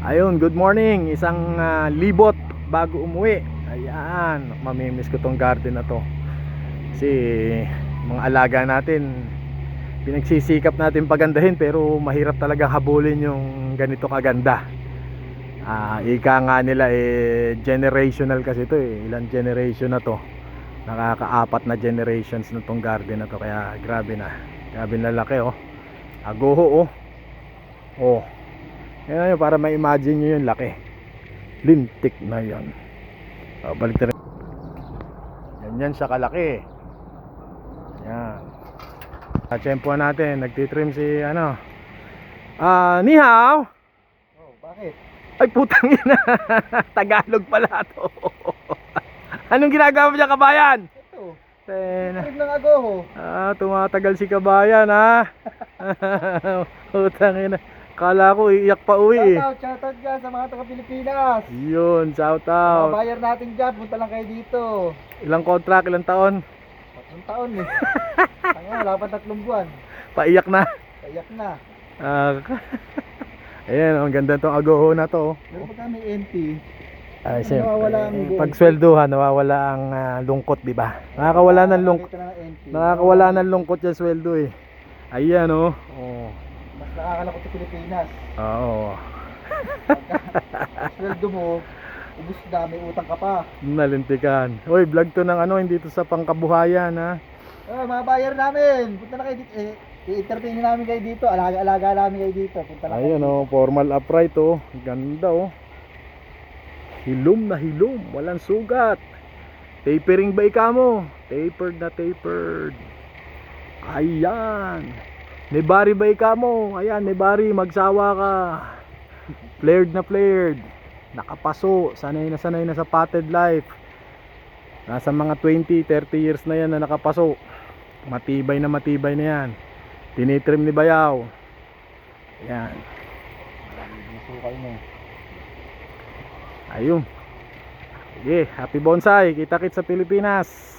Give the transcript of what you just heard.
Ayun, good morning. Isang libot bago umuwi. Ayan, mamimiss ko tong garden na to. Kasi mga alaga natin, pinagsisikap natin pagandahin, pero mahirap talaga habulin yung ganito kaganda. Ika nga nila generational kasi to Ilang generation na to. Nakakaapat na generations na tong garden na to. Kaya grabe na. Grabe na laki Agoho Oh. Yan yun, para ma-imagine nyo yung laki. Lintik na yan. Balik na rin. Yan siya kalaki. Yan. Tsempuan natin. Nagtitrim si ni hao. Oh, bakit? Ay putang ina. Tagalog pala to. Anong ginagawa mo dyan, kabayan? Ito. Tena. Trip ng agoho. Tumatagal si kabayan Putang ina. Kala ko iiyak pa uwi Shoutout dyan sa mga taga-Pilipinas. Yun, shout out. Mga buyer natin dyan, punta lang kayo dito. Ilang contract, ilang taon? 3 taon wala pa 3 buwan. Paiyak na. Kayak na. Ayan, ang ganda tong agoho na to. Pero pagka may NT, Siyempre, nawawala ang pag sweldohan, nawawala ang lungkot, di ba? Nakakawala ng lungkot. Nakakawala ng lungkot yung sweldo Ayan Oh. Mas nakakalakot sa Pilipinas. Oo. Sweldo mo, ubus na, may utang ka pa. Nalintikan. Hoy, vlog to ng hindi to sa pangkabuhayan Mga buyer namin, punta na kayo dito. I-entertain namin kayo dito. Alaga-alaga namin kayo dito. Punta na kayo. Ayun formal upright Ganda Hilom na hilom, walang sugat. Tapering ba mo? Tapered na tapered. Ayan. May bari ba mo? Ayan, may bari, magsawa ka. Flared na flared. Nakapaso, sanay na sa potted life. Nasa mga 20, 30 years na yan na nakapaso. Matibay na yan. Tinitrim ni Bayaw. Ayan. Sukal mo. Ayun. Sige, happy bonsai. Kita-kits sa Pilipinas.